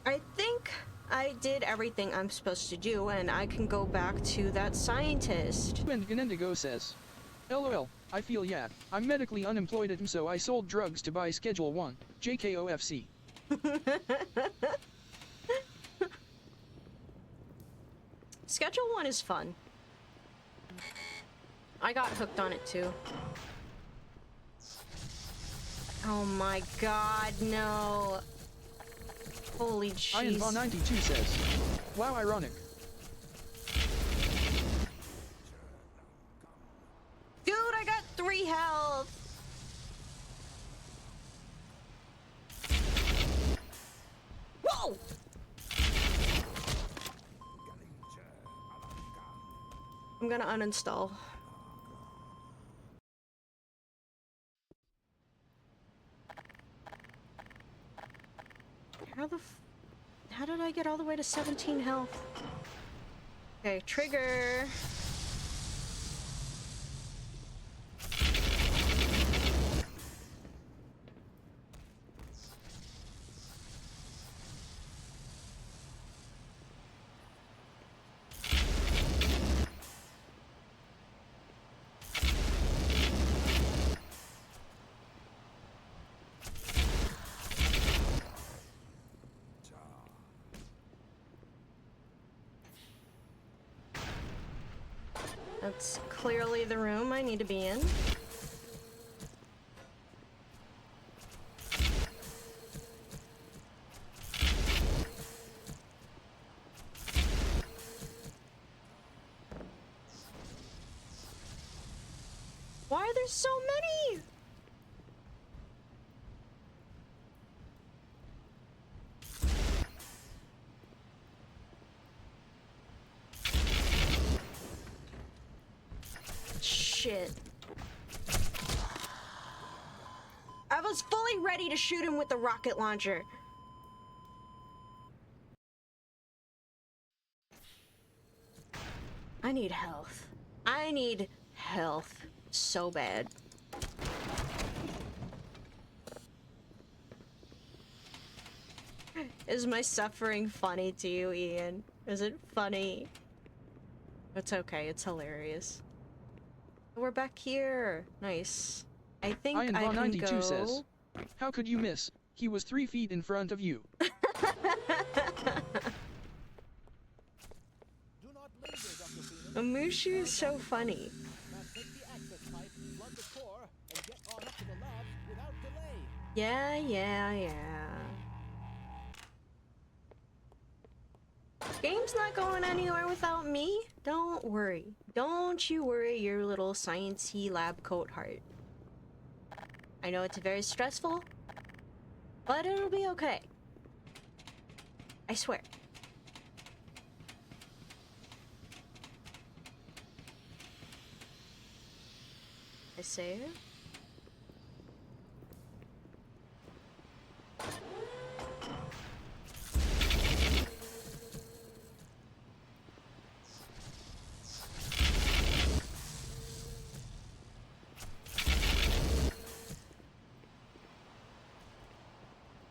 I think I did everything I'm supposed to do, and I can go back to that scientist. And Ganendigo says, LOL, I feel yeah, I'm medically unemployed at so I sold drugs to buy Schedule 1, JKOFC. Schedule 1 is fun. I got hooked on it too. Oh my god, no. Holy jeez. Ianva92 says, wow, ironic. Dude, I got 3 health. Whoa! I'm gonna uninstall. How did I get all the way to 17 health? Okay, trigger. That's clearly the room I need to be in. Why are there so many? Shit. I was fully ready to shoot him with the rocket launcher. I need health. I need health so bad. Is my suffering funny to you, Ian? Is it funny? It's okay, it's hilarious. We're back here. Nice. I think I can 92 go... says, how could you miss? He was 3 feet in front of you. Amushu is so funny. Yeah. Game's not going anywhere without me. Don't worry. Don't you worry your little sciencey lab coat heart. I know it's very stressful, but it'll be okay. I swear. I say it.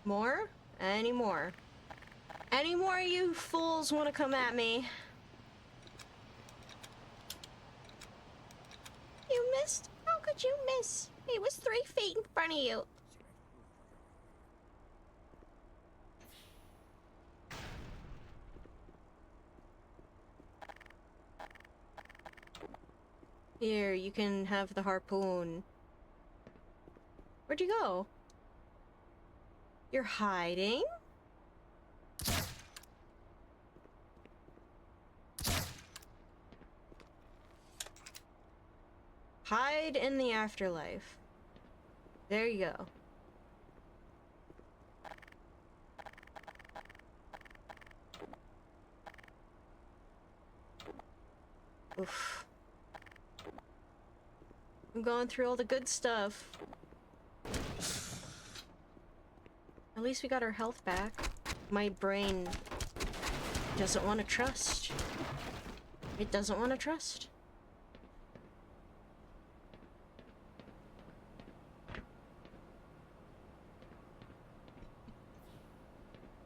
More? Any more? Any more you fools want to come at me? You missed? How could you miss? He was 3 feet in front of you. Here, you can have the harpoon. Where'd you go? You're hiding? Hide in the afterlife. There you go. Oof. I'm going through all the good stuff. At least we got our health back. My brain doesn't want to trust. It doesn't want to trust.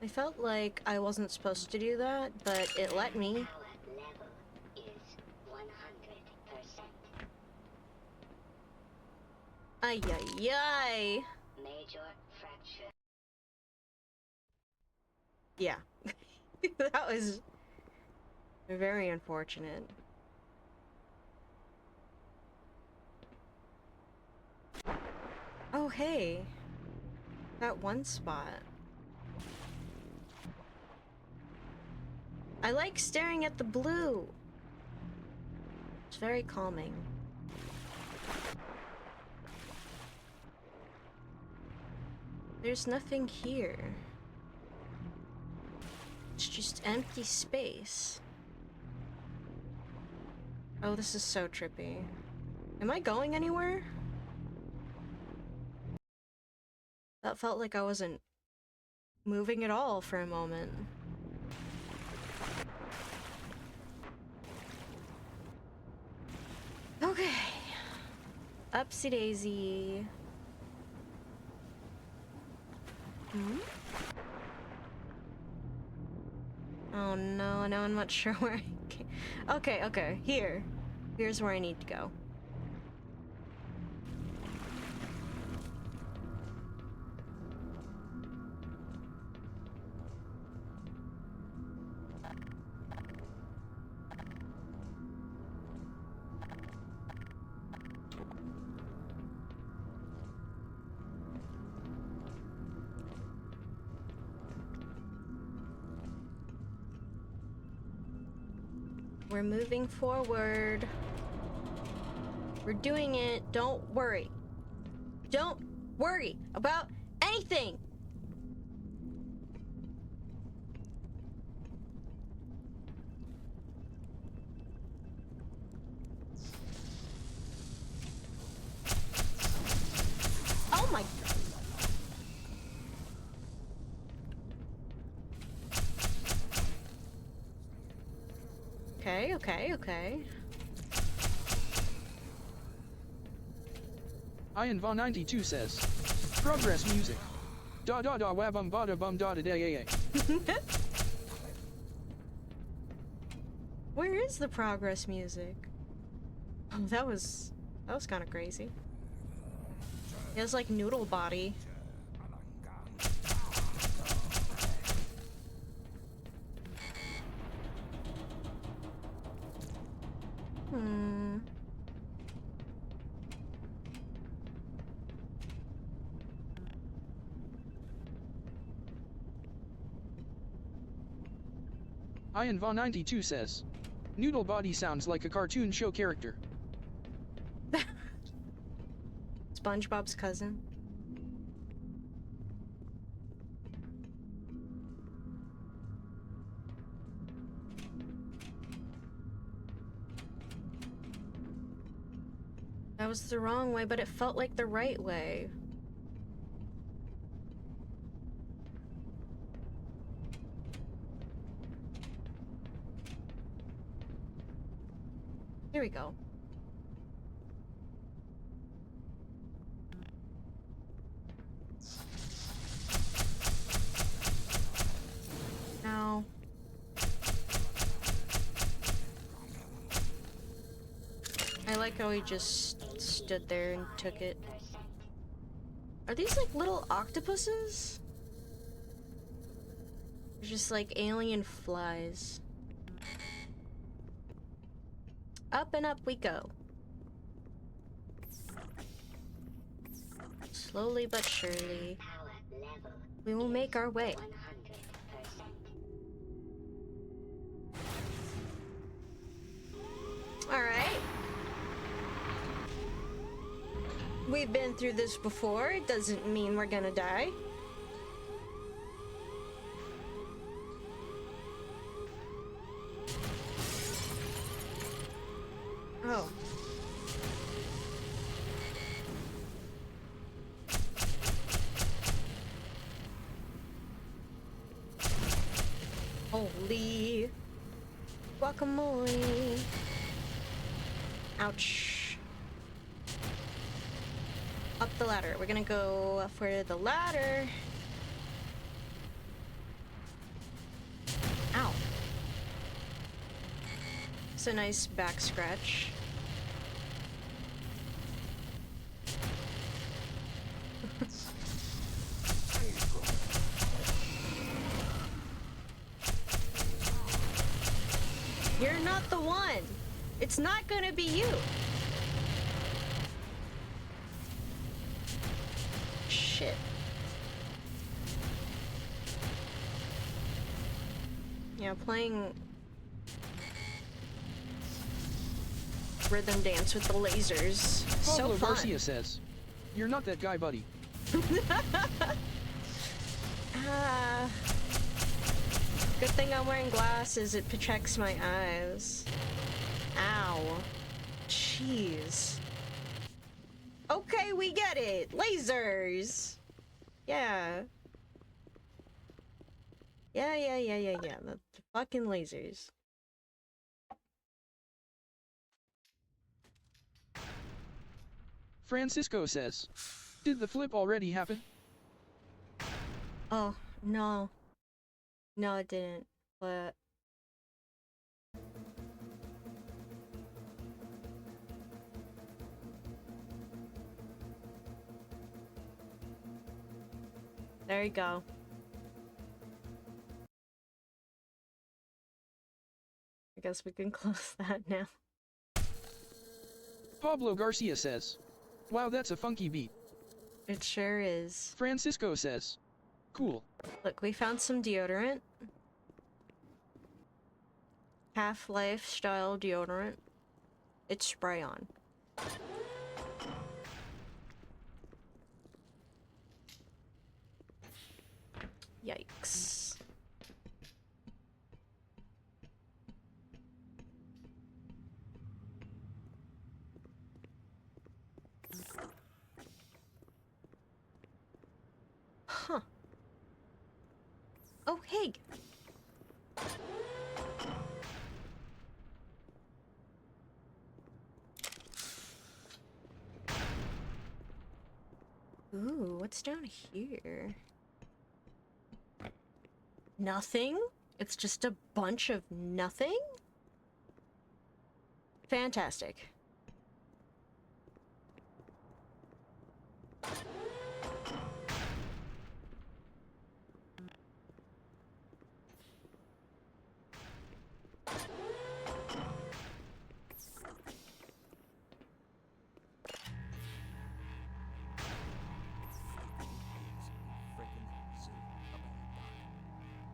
I felt like I wasn't supposed to do that, but it let me. Power level is 100%. Ay ay ay. Major fracture. Yeah. That was very unfortunate. Oh, hey. That one spot. I like staring at the blue. It's very calming. There's nothing here. It's just empty space. Oh, this is so trippy. Am I going anywhere? That felt like I wasn't moving at all for a moment. Okay. Upsy daisy. Hmm? Oh no, now I'm not sure where I can. Okay, okay, here. Here's where I need to go. We're moving forward. We're doing it. Don't worry. Don't worry about anything. Oh my. Okay, okay, okay. Ian Va 92 says, progress music. Da da da wa bum ba da bum da da da ya. Where is the progress music? Oh, that was kind of crazy. It was like noodle body. Hmm. Ian Va 92 says, noodle body sounds like a cartoon show character. SpongeBob's cousin. That was the wrong way, but it felt like the right way. Here we go. Now. I like how he just stood there and took it. Are these like little octopuses? They're just like alien flies. Up and up we go. Slowly but surely, we will make our way. 100%. Alright. We've been through this before. It doesn't mean we're gonna die. Oh. Holy guacamole. Ouch. Up the ladder. We're gonna go for the ladder. a nice back scratch. You're not the one. It's not gonna be you. Shit. Yeah, playing rhythm dance with the lasers. So Pablo fun. Garcia says, "You're not that guy, buddy." Good thing I'm wearing glasses, it protects my eyes. Ow. Jeez. Okay, we get it. Lasers. Yeah. Yeah. The fucking lasers. Francisco says, "Did the flip already happen?" Oh, no. No, it didn't. But... there you go. I guess we can close that now. Pablo Garcia says, "Wow, that's a funky beat." It sure is. Francisco says, "Cool." Look, we found some deodorant. Half-Life style deodorant. It's spray on. Yikes. Huh. Oh, hey. Ooh, what's down here? Nothing? It's just a bunch of nothing? Fantastic.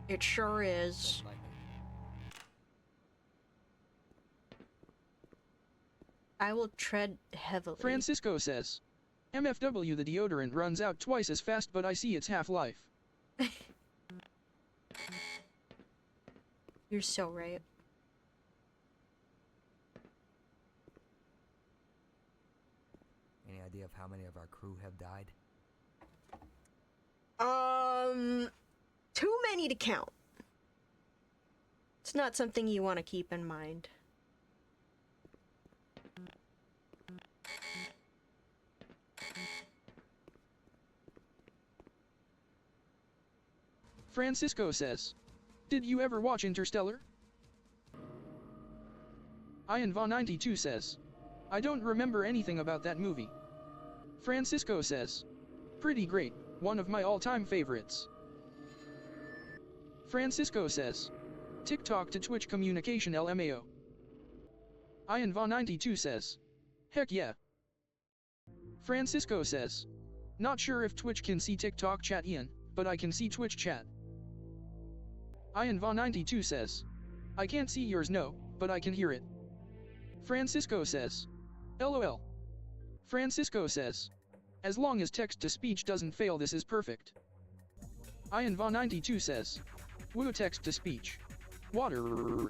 It sure is. I will tread heavily. Francisco says, "MFW, the deodorant runs out twice as fast, but I see its half-life." You're so right. Any idea of how many of our crew have died? Too many to count. It's not something you want to keep in mind. Francisco says, "Did you ever watch Interstellar?" Ian Va 92 says, "I don't remember anything about that movie." Francisco says, "Pretty great, one of my all-time favorites." Francisco says, "TikTok to Twitch communication LMAO." Ian Va 92 says, "Heck yeah." Francisco says, "Not sure if Twitch can see TikTok chat, Ian, but I can see Twitch chat." Ian Va 92 says, "I can't see yours, no, but I can hear it." Francisco says, "LOL." Francisco says, "As long as text-to-speech doesn't fail, this is perfect." Ian Va 92 says, "Woo, text-to-speech. Water."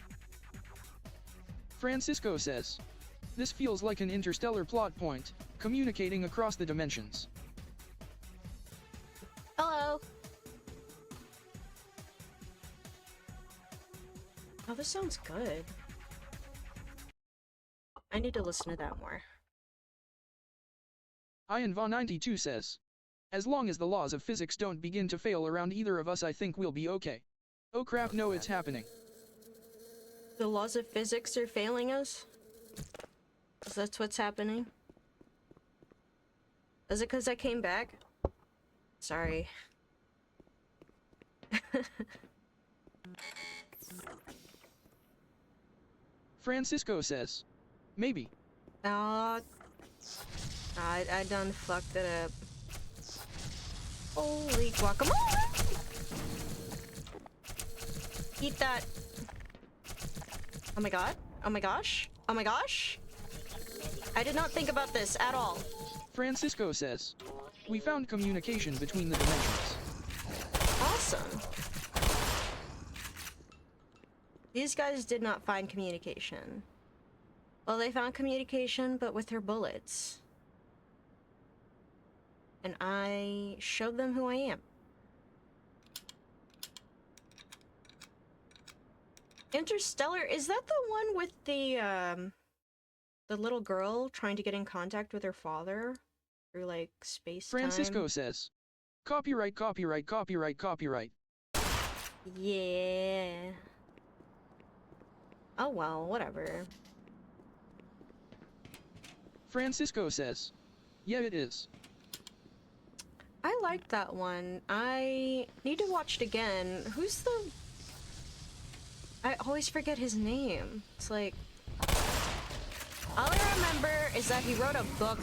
Francisco says, "This feels like an interstellar plot point, communicating across the dimensions." Hello. Oh, this sounds good. I need to listen to that more. Ian Va 92 says, "As long as the laws of physics don't begin to fail around either of us, I think we'll be okay." Oh crap, no, it's happening. The laws of physics are failing us? Is that what's happening? Is it because I came back? Sorry. Francisco says. Maybe. I done fucked it up. Holy guacamole! Eat that. Oh my god. Oh my gosh. Oh my gosh. I did not think about this at all. Francisco says. We found communication between the dimensions. Awesome. These guys did not find communication. Well, they found communication, but with their bullets. And I showed them who I am. Interstellar, is that the one with the little girl trying to get in contact with her father through, like, space-time? Francisco says. Copyright, copyright, copyright, copyright. Yeah. Oh well, whatever. Francisco says. Yeah, it is. I liked that one. I need to watch it again. Who's the... I always forget his name. It's like... All I remember is that he wrote a book.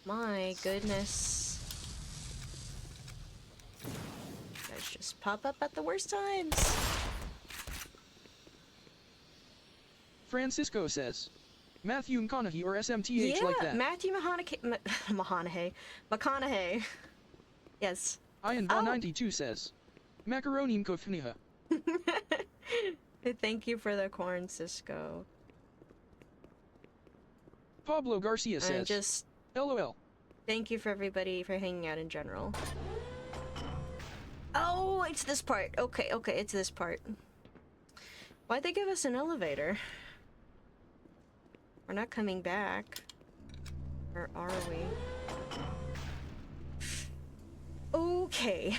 My goodness. You guys just pop up at the worst times. Francisco says. Matthew McConaughey or SMTH like that. Matthew McConaughey. Yes. Ian Von 92 says. Macaroni Kofniha. Thank you for the corn, Cisco. Pablo Garcia And says. just LOL. thank you for everybody for hanging out in general. Oh, it's this part. Okay, it's this part. Why'd they give us an elevator? We're not coming back. Or are we? Okay.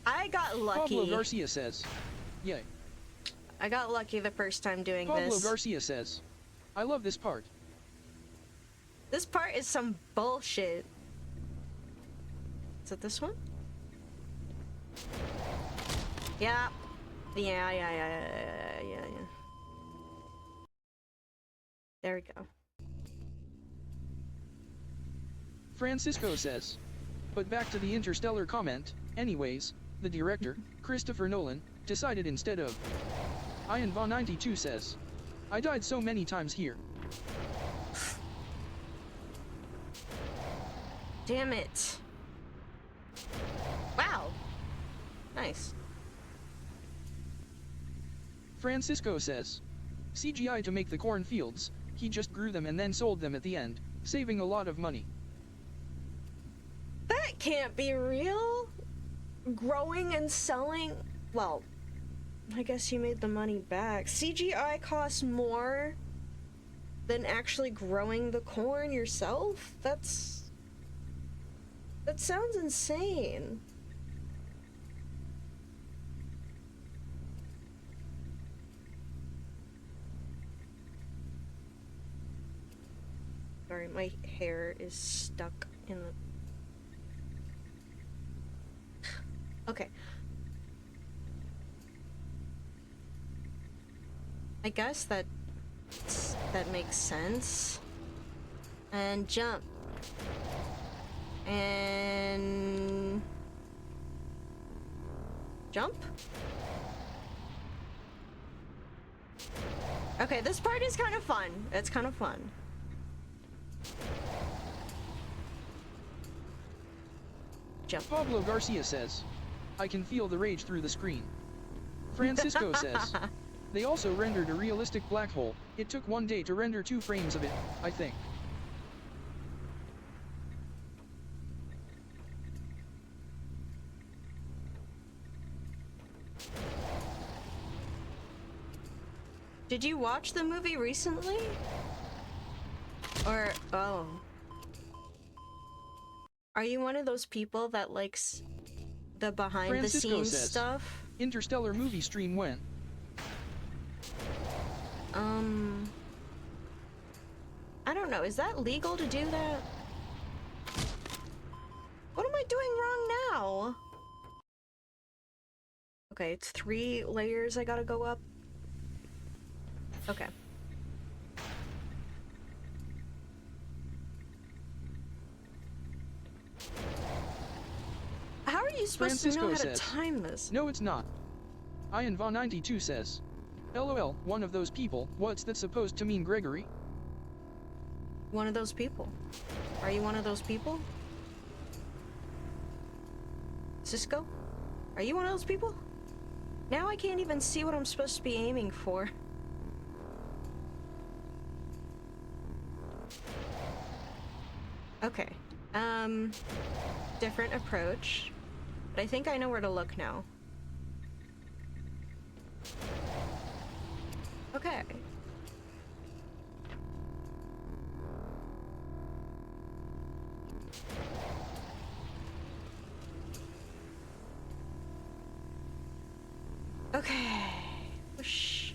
I got lucky. Pablo Garcia says. Yay. I got lucky the first time doing Pablo this. Garcia says. I love this part. This part is some bullshit. Is it this one? Yeah. Yeah. There we go. Francisco says. But back to the Interstellar comment, anyways, the director, Christopher Nolan, decided instead of... Ian Von 92 says. I died so many times here. Damn it. Wow. Nice. Francisco says. CGI to make the cornfields, he just grew them and then sold them at the end, saving a lot of money. That can't be real. Growing and selling... Well, I guess you made the money back. CGI costs more than actually growing the corn yourself? That sounds insane. Sorry, my hair is stuck in the... Okay. I guess that makes sense. And jump. And... Jump? Okay, this part is kind of fun. It's kind of fun. Jump. Pablo Garcia says. I can feel the rage through the screen. Francisco says. They also rendered a realistic black hole. It took 1 day to render 2 frames of it, I think. Did you watch the movie recently? Or, oh. Are you one of those people that likes the behind the Francisco scenes says, stuff. Interstellar movie stream when? I don't know. Is that legal to do that? What am I doing wrong now? Okay, it's 3 layers I gotta go up. Okay. How are you supposed to know Francisco how says, to time this? No, it's not. Ian Va 92 says, LOL, one of those people. What's that supposed to mean, Gregory? One of those people. Are you one of those people? Cisco? Are you one of those people? Now I can't even see what I'm supposed to be aiming for. Okay. Different approach. But I think I know where to look now. Okay. Okay. Whoosh.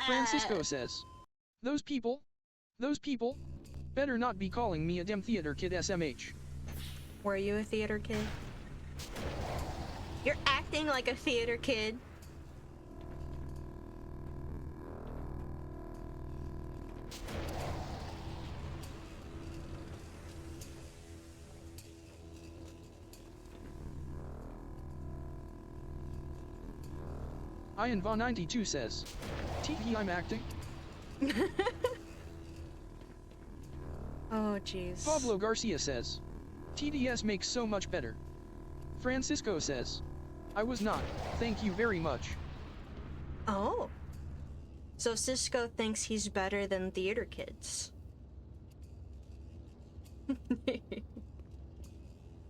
Francisco says, those people, better not be calling me a damn theater kid SMH. Were you a theater kid? You're acting like a theater kid. Ian Va 92 says, TP I'm acting. Oh, jeez. Pablo Garcia says, TDS makes so much better. Francisco says, I was not, thank you very much. Oh. So Cisco thinks he's better than theater kids.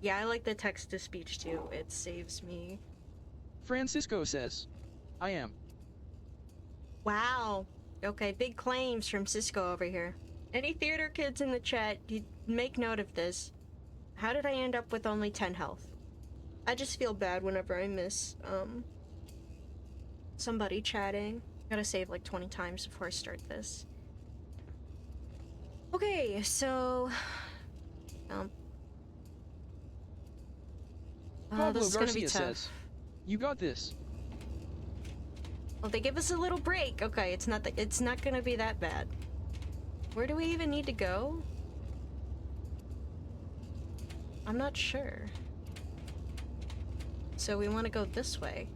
Yeah, I like the text-to-speech too. It saves me. Francisco says, I am. Wow. Okay, big claims from Cisco over here. Any theater kids in the chat, you make note of this. How did I end up with only 10 health? I just feel bad whenever I miss, somebody chatting. Gotta save like 20 times before I start this. Okay, so... Pablo this is gonna be Garcia tough. says, you got this. Well, they give us a little break. Okay, it's not gonna be that bad. Where do we even need to go? I'm not sure. So we want to go this way.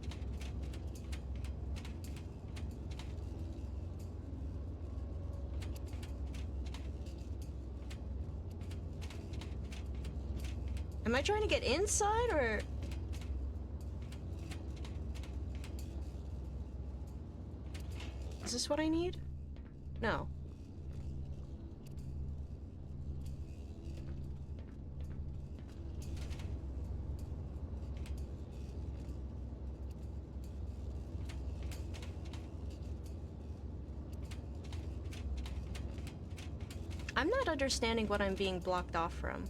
Am I trying to get inside or... Is this what I need? No. I'm not understanding what I'm being blocked off from.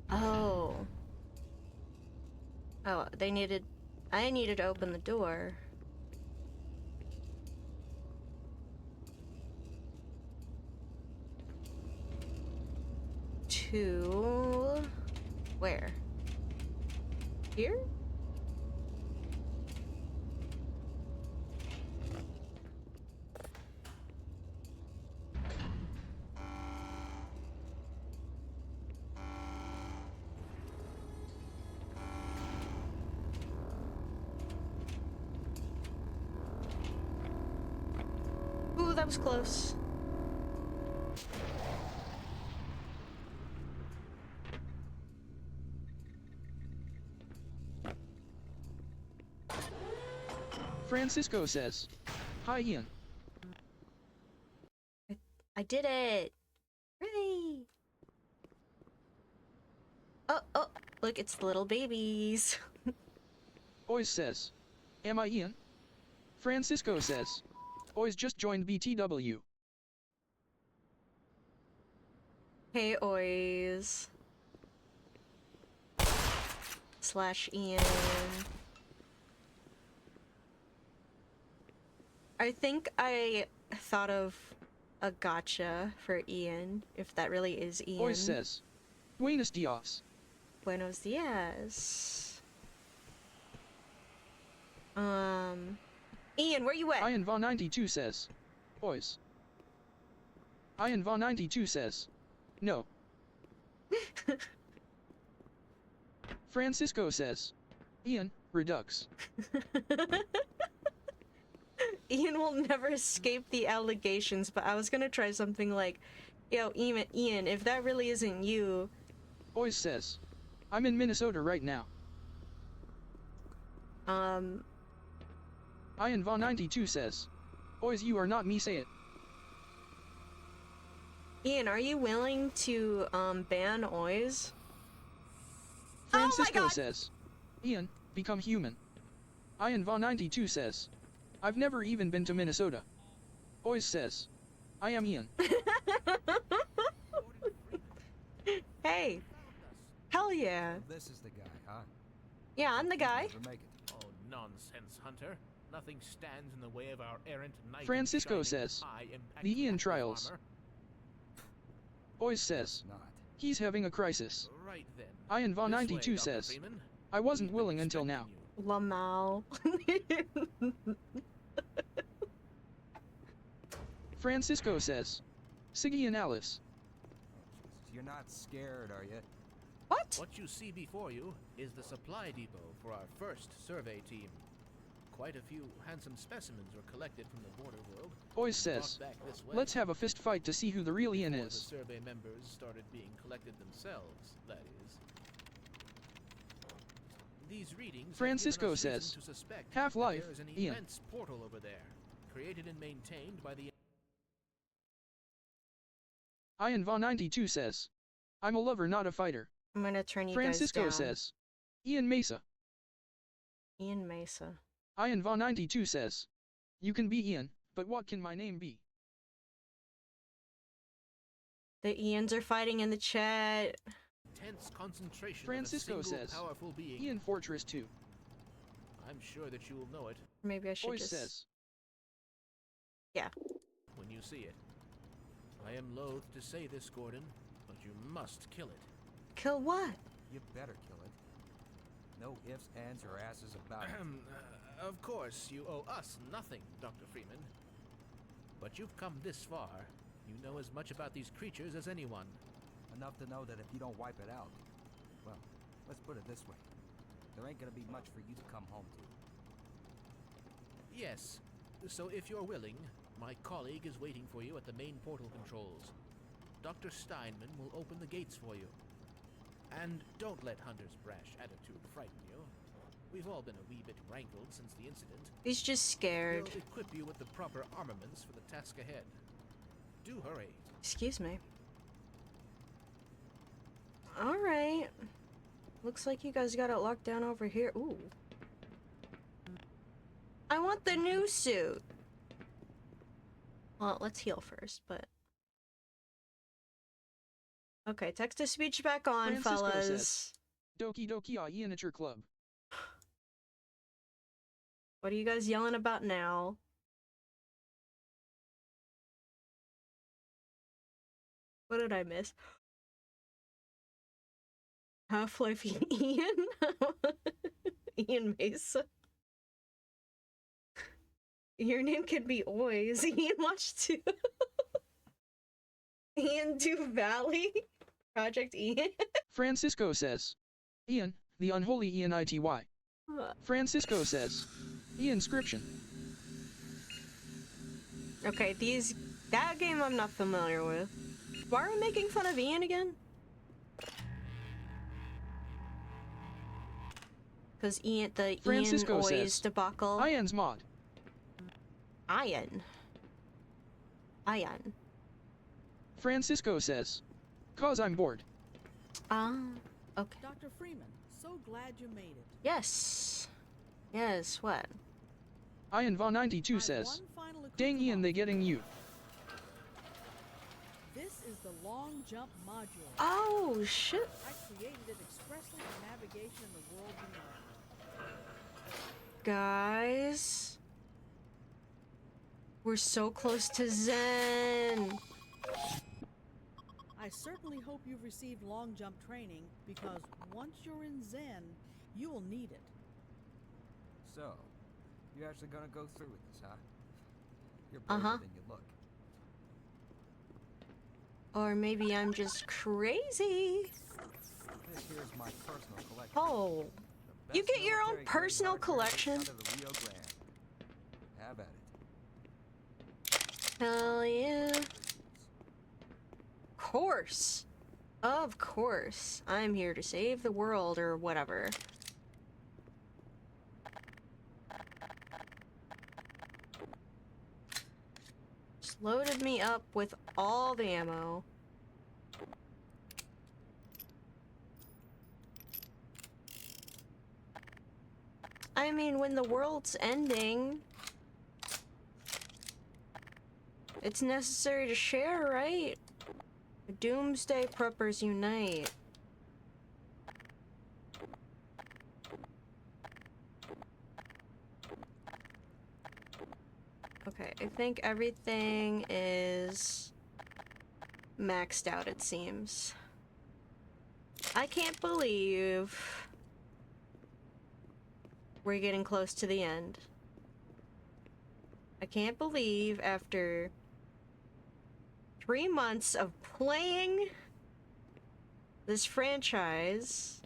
Oh. Oh, I needed to open the door. To... where? Here? Ooh, that was close. Francisco says, hi Ian. I did it! Hooray! Oh, oh, look, it's the little babies. Ois says. Am I Ian? Francisco says. Ois just joined BTW. Hey, Ois. Slash Ian. I think I thought of a gotcha for Ian, if that really is Ian. Ois says. Buenos dias. Buenos dias. Ian, where you at? Ian Va 92 says. Ois. Ian Va 92 says. No. Francisco says. Ian, Redux. Ian will never escape the allegations, but I was gonna try something like, yo, Ian, if that really isn't you... Ois says. I'm in Minnesota right now. Ian Va 92 says. Ois, you are not me, say it. Ian, are you willing to, ban Ois? Francisco God. says. Ian, become human. Ian Va 92 says. I've never even been to Minnesota. Ois says. I am Ian. Hey. Hell yeah. This is the guy, huh? Yeah, I'm the guy. Never make it. Oh, nonsense, Hunter. Nothing stands in the way of our errant knight. Francisco says. The Ian trials. Ois says. Not. He's having a crisis. Right then. Ian Va This way, 92 Dr. says. Freeman. I wasn't We've been willing until now. expecting you. Lamau. Francisco says. Siggy and Alice. Jesus, you're not scared, are you? What? What you see before you is the supply depot for our first survey team. Quite a few handsome specimens were collected from the border world. Ois and says. brought back this way Let's have a fist fight to see who the real Ian before is. The survey members started being collected themselves, that is. These readings Francisco have given us says, reason to suspect Half-Life, that there is an Ian. immense portal over there, created and maintained by the... Ian Va 92 says. I'm a lover, not a fighter. I'm gonna turn you Francisco guys down. says. Ian Mesa. Ian Mesa. Ian Va 92 says. You can be Ian, but what can my name be? The Ians are fighting in the chat. Intense concentration Francisco of a single says. powerful being. Ian Fortress 2. I'm sure that you will know it Maybe I should Ois just... says. when you see it. I am loath to say this, Gordan, but you must kill it. Kill what? You better kill it. No ifs, ands, or asses about it. Of course, you owe us nothing, Dr. Freeman. But you've come this far. You know as much about these creatures as anyone. Enough to know that if you don't wipe it out, well, let's put it this way. There ain't gonna be much for you to come home to. Yes. So if you're willing, my colleague is waiting for you at the main portal controls. Dr. Steinman will open the gates for you. And don't let Hunter's brash attitude frighten you. We've all been a wee bit rankled since the incident. He's just scared. He'll equip you with the proper armaments for the task ahead. Do hurry. Excuse me. Alright. Looks like you guys got it locked down over here. Ooh. I want the new suit. Well, let's heal first, but... Okay, text-to-speech back on, Francisco fellas. says. Doki Doki Ian at your club. What are you guys yelling about now? What did I miss? Half-Life Ian? Ian Mesa? Your name could be Ois. Ian Watch 2. Ian Do Valley? Project Ian? Francisco says. Ian, the unholy Ian ITY. Francisco says. Ian-scription. Okay, that game I'm not familiar with. Why are we making fun of Ian again? Because Francisco Ian Ois says, debacle. Ian's mod. Ian. Francisco says. Cause I'm bored. Ah, Okay. Dr. Freeman, so glad you made it. Yes. Yes, what? Ian Va 92 I've says, one final dang Ian, accoutrement. they getting you. This is the long jump module. Oh, shit. I created it expressly for navigation in the world beyond. Guys. We're so close to Zen. I certainly hope you've received long jump training, because once you're in Zen, you will need it. So, you're actually gonna go through with this, huh? You're braver than you look. Or maybe I'm just crazy. This here's my personal collection. Oh. The You best get your own military-grade personal hardware collection? out of the Rio Grande. Have at it. Hell yeah. Course. Of course. I'm here to save the world or whatever. Just loaded me up with all the ammo. I mean, when the world's ending, it's necessary to share, right? Doomsday preppers unite. Okay, I think everything is maxed out, it seems. I can't believe we're getting close to the end. I can't believe after 3 months of playing this franchise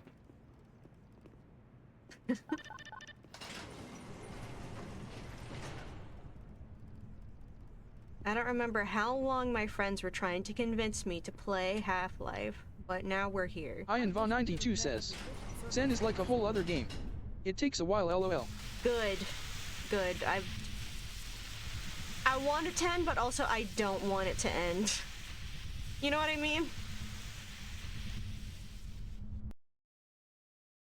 I don't remember how long my friends were trying to convince me to play Half-Life, but now we're here. Ian Va 92 says, Zen is like a whole other game. It takes a while, lol. Good. Good. I want it to end, but also I don't want it to end. You know what I mean?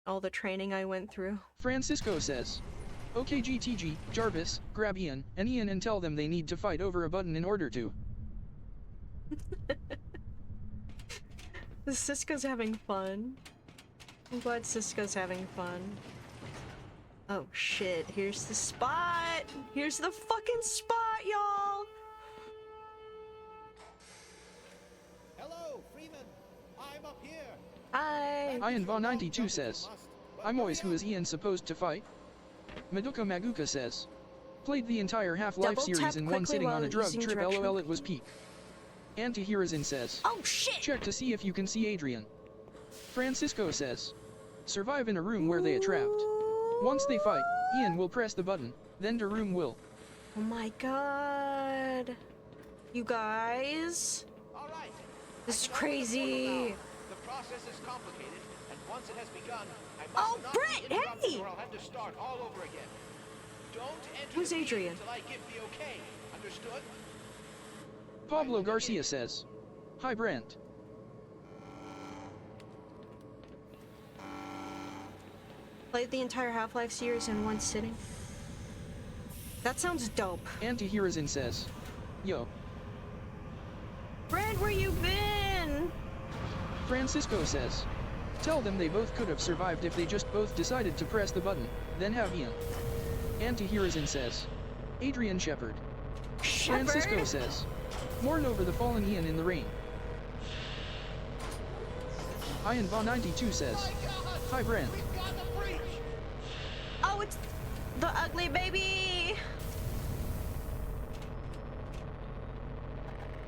All the training I went through. Francisco says, okay GTG, Jarvis, grab Ian and tell them they need to fight over a button in order to. Cisco's having fun. I'm glad Cisco's having fun. Oh shit, here's the spot! Here's the fucking spot, y'all! Hello, Freeman. I'm up here. Hi! Ian Va 92 says, I'm always who is Ian supposed to fight? Madoka Maguka says, played the entire Half-Life Double series tap in one quickly sitting on while a drug using trip, direction. lol, it was peak. Antihirazin says, Oh shit! check to see if you can see Adrian. Francisco says, survive in a room where they are trapped. Once they fight, Ian will press the button, then the room will. Oh my god. You guys? All right. This is I can open the portal crazy. now. The process is complicated, and once it has begun, I must Oh, not Brett, be interrupted hey! or I'll have to start all over again. Don't enter Who's the meeting Adrian? until I give the okay. Understood? Pablo Garcia says, hi Brent. Played the entire Half-Life series in one sitting. That sounds dope. Antihirazin says, yo. Brad, where you been? Francisco says, tell them they both could have survived if they just both decided to press the button, then have Ian. Antihirazin says, Adrian Shepard. Francisco Shepard? says, mourn over the fallen Ian in the rain. Ian Va 92 says, hi Brent. We've got the breach. Oh, it's the ugly baby.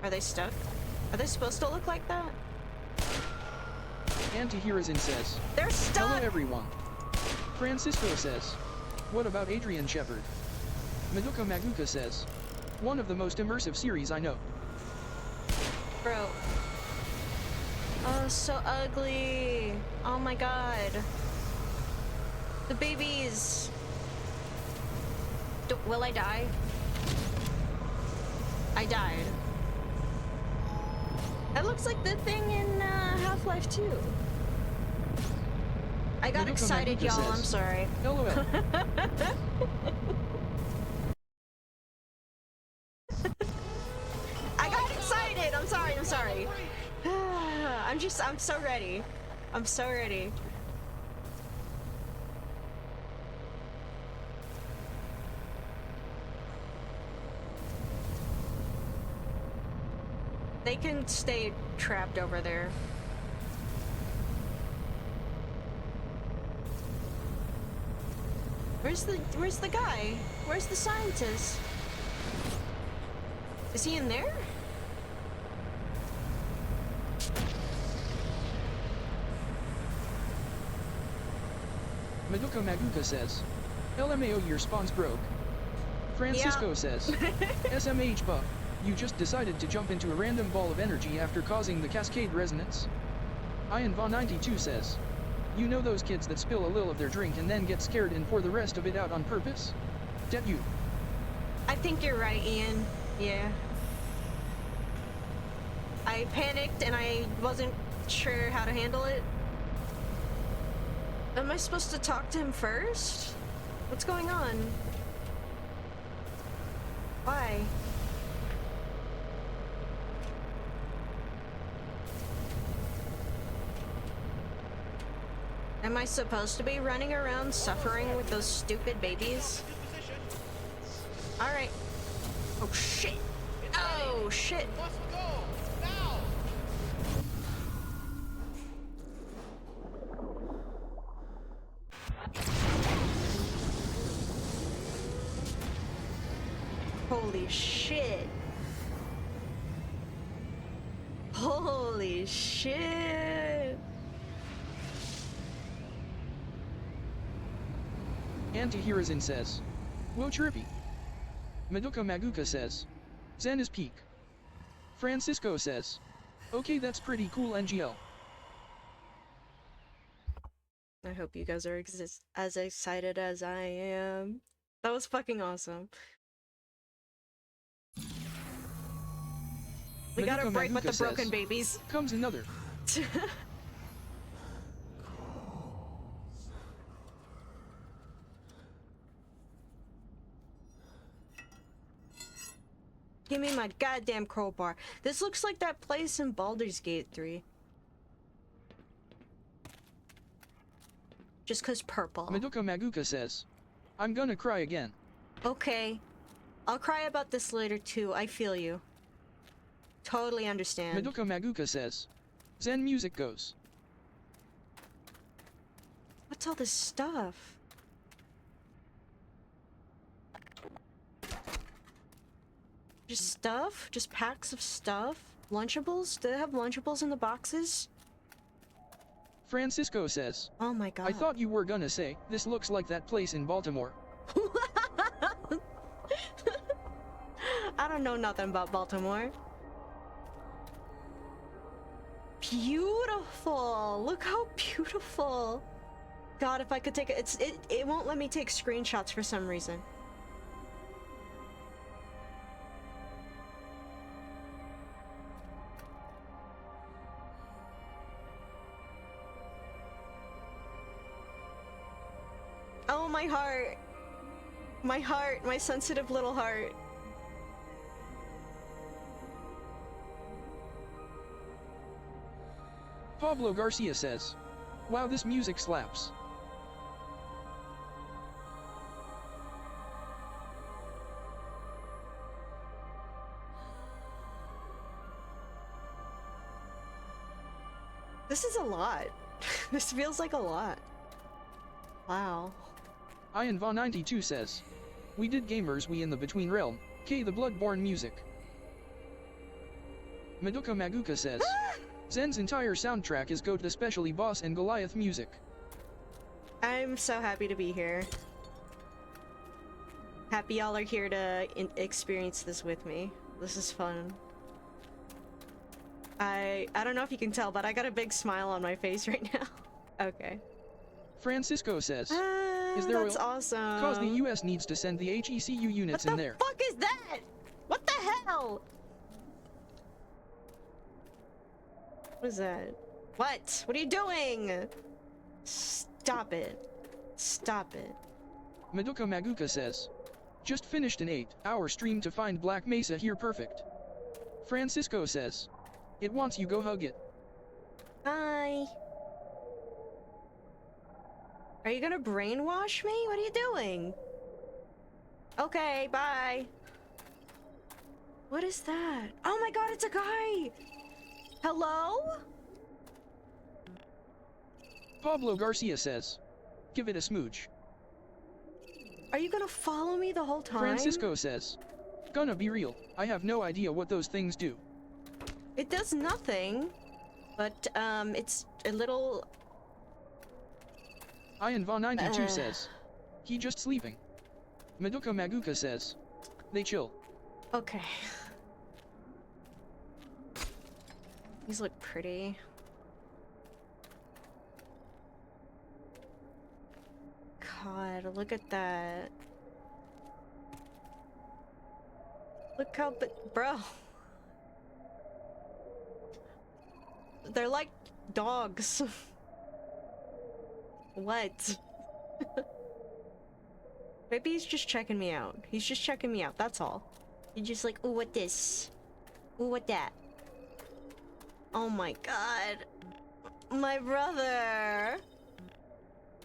Are they stuck? Are they supposed to look like that? Antihirazin says, They're stuck. hello everyone. Francisco says, what about Adrian Shepard? Madoka Maguka says, one of the most immersive series I know. Bro. Oh, so ugly. Oh my god. The babies. Will I die? I died. That looks like the thing in Half-Life 2. I got Madoka excited, Madoka y'all. says, I'm sorry. LOL. I got excited. I'm sorry. I'm sorry. I'm so ready. I'm so ready. They can stay trapped over there. Where's the guy? Where's the scientist? Is he in there? Madoka Maguka says, LMAO your spawn's broke. Francisco Yeah. says, SMH buff, you just decided to jump into a random ball of energy after causing the cascade resonance? Ian Va 92 says, you know those kids that spill a little of their drink and then get scared and pour the rest of it out on purpose? Det you. I think you're right, Ian. Yeah. I panicked and I wasn't sure how to handle it. Am I supposed to talk to him first? What's going on? Why? Am I supposed to be running around suffering with those stupid babies? Alright. Oh shit! Oh shit! Must go! Now! Holy shit! Holy shit! Anti-Hirazin says, whoa trippy. Madoka Maguka says, Zen is peak. Francisco says, okay that's pretty cool NGL. I hope you guys are as excited as I am. That was fucking awesome. We got a Madoka break with the Maguka broken says, babies. comes another. Give me my goddamn crowbar. This looks like that place in Baldur's Gate 3. Just 'cause purple. Madoka Maguka says, I'm gonna cry again. Okay. I'll cry about this later too. I feel you. Totally understand. Madoka Maguka says, Zen music goes. What's all this stuff? Just stuff? Just packs of stuff? Lunchables? Do they have Lunchables in the boxes? Francisco says, Oh my god. I thought you were gonna say, this looks like that place in Baltimore. I don't know nothing about Baltimore. Beautiful! Look how beautiful! God, if I could take it, it won't let me take screenshots for some reason. Oh, my heart! My heart, my sensitive little heart. Pablo Garcia says, wow this music slaps. This is a lot. This feels like a lot. Wow. Ian Va 92 says, we did gamers we in the Between Realm, K the Bloodborne music. Madoka Maguka says, Zen's entire soundtrack is GOAT especially Boss and Goliath music. I'm so happy to be here. Happy y'all are here to experience this with me. This is fun. I don't know if you can tell, but I got a big smile on my face right now. Okay. Francisco says, is there that's oil? awesome. Cause the US needs to send the HECU units in there. What the fuck is that? What the hell? What is that? What? What are you doing? Stop it. Stop it. Madoka Maguka says. Just finished an 8-hour stream to find Black Mesa here perfect. Francisco says. It wants you, go hug it. Bye. Are you gonna brainwash me? What are you doing? Okay, bye. What is that? Oh my god, it's a guy! Hello? Pablo Garcia says. Give it a smooch. Are you gonna follow me the whole time? Francisco says. Gonna be real, I have no idea what those things do. It does nothing, but it's a little... Ian Va 92 says. He just sleeping. Madoka Maguka says. They chill. Okay. These look pretty. God, look at that. Look how bro. They're like dogs. What? Maybe he's just checking me out. He's just checking me out, that's all. He's just like, ooh, what this? Ooh, what that? Oh my god. My brother.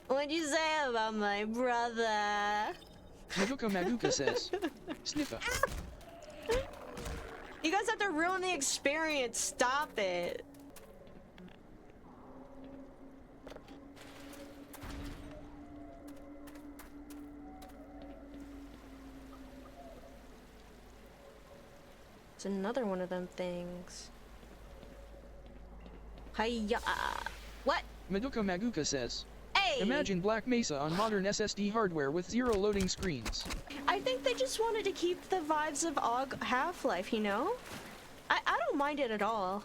What'd you say about my brother? Madoka Maguka says. Sniffer. You guys have to ruin the experience. Stop it. It's another one of them things. Hiya. What? Madoka Maguka says. Hey! Imagine Black Mesa on modern SSD hardware with 0 loading screens. I think they just wanted to keep the vibes of AUG Half-Life, you know? I don't mind it at all.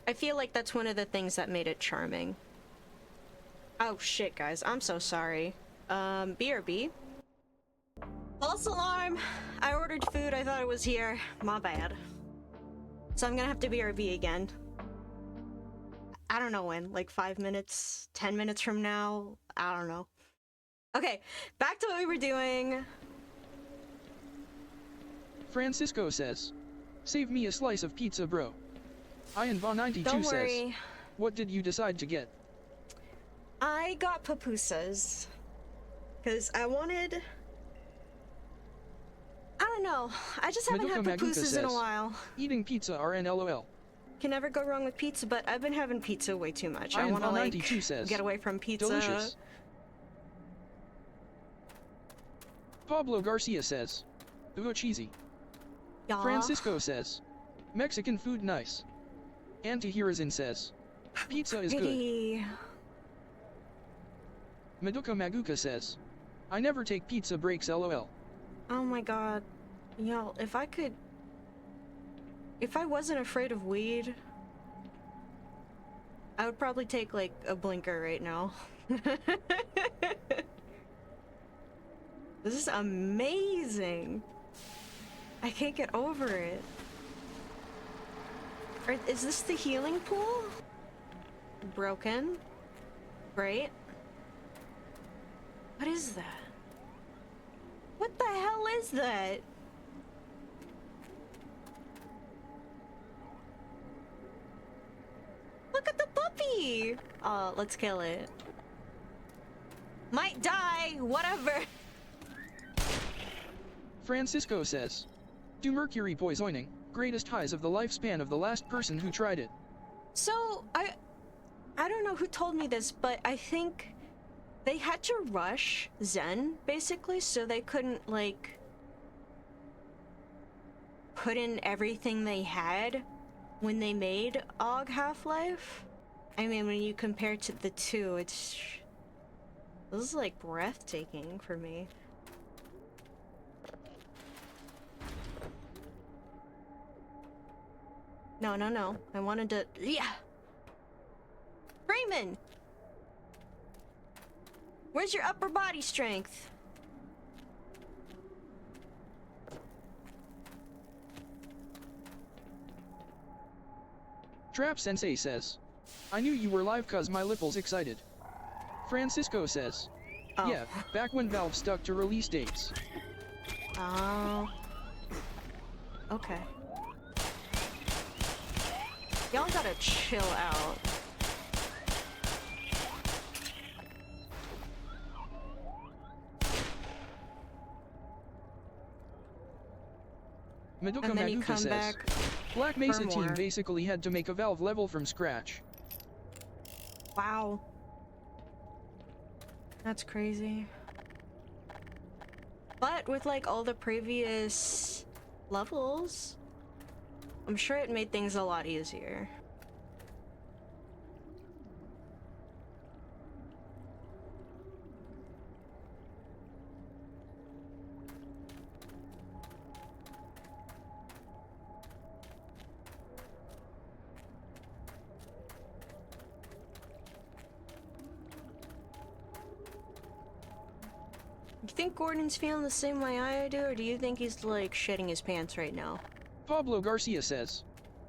I feel like that's one of the things that made it charming. Oh shit, guys. I'm so sorry. BRB. False alarm! I ordered food, I thought it was here. My bad. So I'm gonna have to BRB again. I don't know when, like 5 minutes, 10 minutes from now? I don't know. Okay, back to what we were doing. Francisco says. Save me a slice of pizza, bro. Ian Va 92 Don't says. worry. What did you decide to get? I got pupusas. Because I wanted... I don't know. I just haven't had Madoka Maguka pupusas in a says. while. Eating pizza RNLOL. Can never go wrong with pizza, but I've been having pizza way too much. I Ian want to Va like 92 says. get away from pizza. Delicious. Pablo Garcia says. Ooh, cheesy. Yeah. Francisco says. Mexican food nice. Antihirazin says. Pizza is good. Hey. Madoka Maguka says. I never take pizza breaks LOL. Oh my god. Yo, if I could... If I wasn't afraid of weed, I would probably take like a blinker right now. This is amazing. I can't get over it. Is this the healing pool? Broken. Great. What is that? What the hell is that? Look at the puppy! Let's kill it. Might die, whatever. Francisco says. Do mercury poisoning, greatest highs of the lifespan of the last person who tried it. So, I don't know who told me this, but I think they had to rush Zen, basically, so they couldn't, like, put in everything they had when they made AUG Half-Life. I mean, when you compare to the two, it's... This is, like, breathtaking for me. No, no, no. I wanted to... Yeah! Freeman! Where's your upper body strength? Trap Sensei says. I knew you were live cause my lipples excited. Francisco says. Oh. Yeah, back when Valve stuck to release dates. Oh. Okay. Y'all gotta chill out. Madoka And then you Maguka come says. back Black Mesa for team more. basically had to make a Valve level from scratch. Wow. That's crazy. But with like all the previous levels, I'm sure it made things a lot easier. Do you think Gordon's feeling the same way I do, or do you think he's like shitting his pants right now? Pablo Garcia says.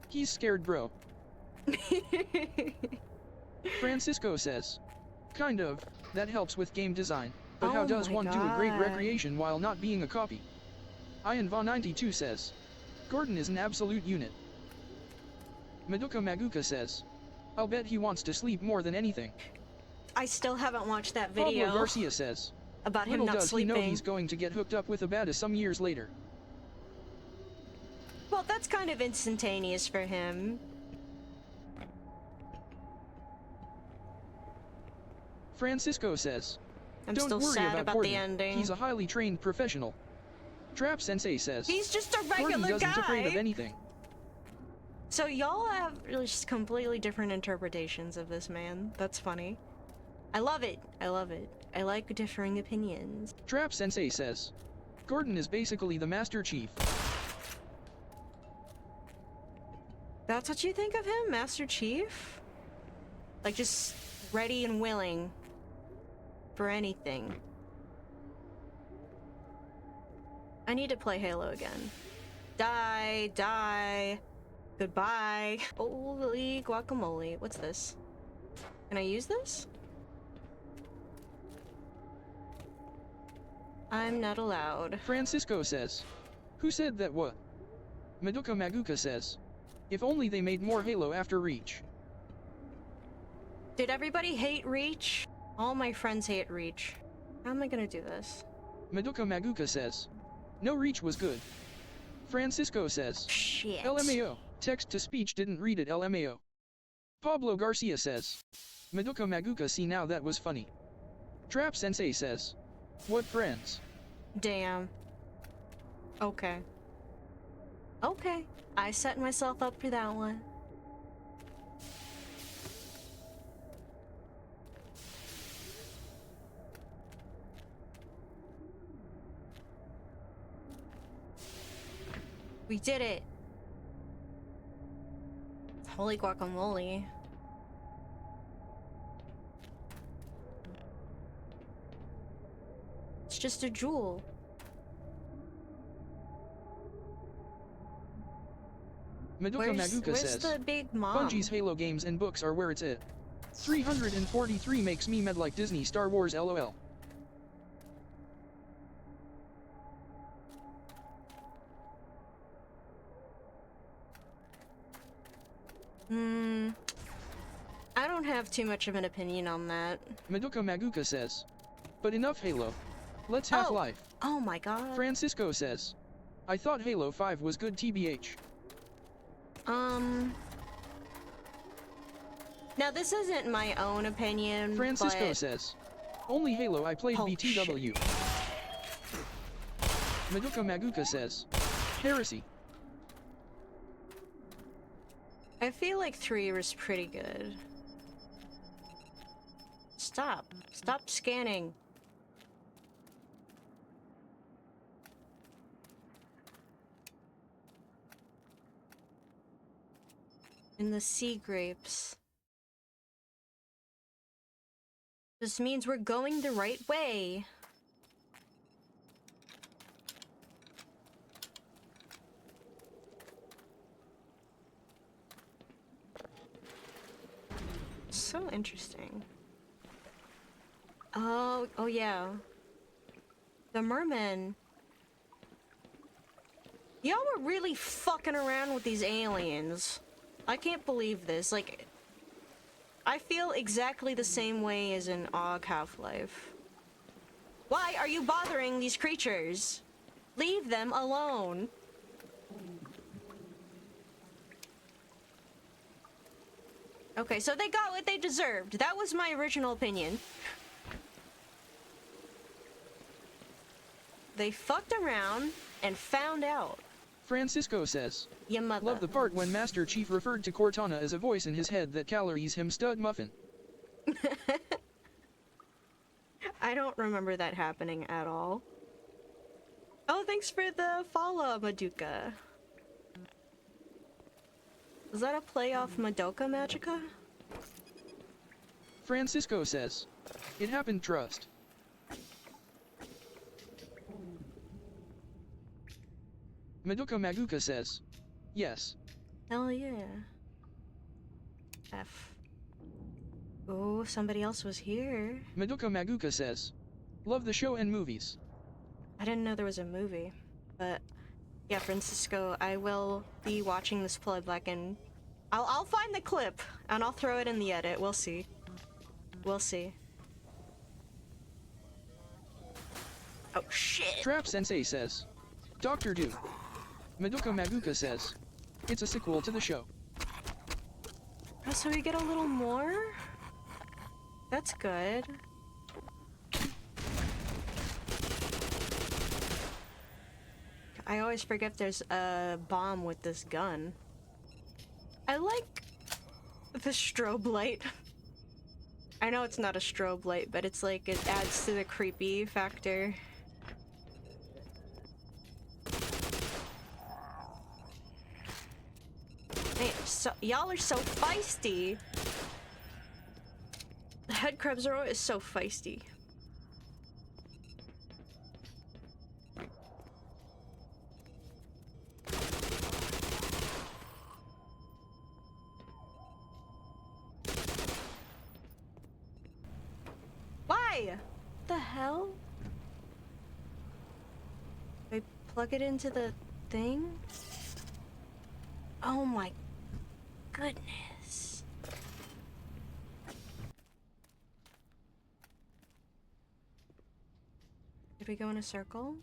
He's scared, bro. Francisco says. Kind of, that helps with game design, but how Oh does my one do a great God. recreation while not being a copy? Ian Va 92 says. Gordon is an absolute unit. Madoka Maguka says. I'll bet he wants to sleep more than anything. I still haven't watched that video Pablo Garcia says. about him Little not does sleeping. he know he's going to get hooked up with Abada some years later. Well, that's kind of instantaneous for him. Francisco says. I'm Don't still worry sad about Gordon. the ending. He's a highly trained professional. Trap Sensei says. He's just a Gordon regular doesn't guy. afraid of anything. So y'all have really just completely different interpretations of this man. That's funny. I love it. I love it. I like differing opinions. Trap Sensei says. Gordon is basically the Master Chief. That's what you think of him, Master Chief? Like just ready and willing for anything. I need to play Halo again. Die, die, goodbye. Holy guacamole. What's this? Can I use this? I'm not allowed. Francisco says. Who said that what? Madoka Maguka says. If only they made more Halo after Reach. Did everybody hate Reach? All my friends hate Reach. How am I gonna do this? Madoka Maguka says. No, Reach was good. Francisco says. Shit. LMAO. Text-to-speech didn't read it LMAO. Pablo Garcia says. Madoka Maguka, see, now that was funny. Trap Sensei says. What friends? Damn. Okay. Okay. I set myself up for that one. We did it. Holy guacamole. It's just a jewel. Madoka Maguka Where's says. the big mom? Bungie's Halo games and books are where it's at. 343 makes me mad like Disney Star Wars LOL. I don't have too much of an opinion on that. Madoka Maguka says. But enough Halo. Let's Half-Life. Oh my god. Francisco says. I thought Halo 5 was good TBH. Now this isn't my own opinion, Francisco but... says. Only Halo I played Oh, BTW. Madoka Maguka says. Heresy. I feel like 3 was pretty good. Stop. Stop scanning. In the sea grapes. This means we're going the right way. So interesting. Oh yeah. The mermen. Y'all were really fucking around with these aliens. I can't believe this. Like, I feel exactly the same way as in AUG Half-Life. Why are you bothering these creatures? Leave them alone. Okay, so they got what they deserved. That was my original opinion. They fucked around and found out. Francisco says, Your mother. love the part when Master Chief referred to Cortana as a voice in his head that calories him stud muffin. I don't remember that happening at all. Oh, thanks for the follow, Maduka. Is that a play off Madoka Magica? Francisco says, it happened, trust. Madoka Maguka says, yes. Hell yeah. F. Oh, somebody else was here. Madoka Maguka says, love the show and movies. I didn't know there was a movie, but yeah, Francisco, I will be watching this playback and I'll find the clip and I'll throw it in the edit. We'll see. We'll see. Oh shit. Trap Sensei says, Dr. Do. Madoka Maguka says, it's a sequel to the show. Oh, so we get a little more? That's good. I always forget there's a bomb with this gun. I like the strobe light. I know it's not a strobe light, but it's like it adds to the creepy factor. Man, so y'all are so feisty. Head Crab Zero is so feisty. Why? The hell? They plug it into the thing? Oh my goodness. Did we go in a circle?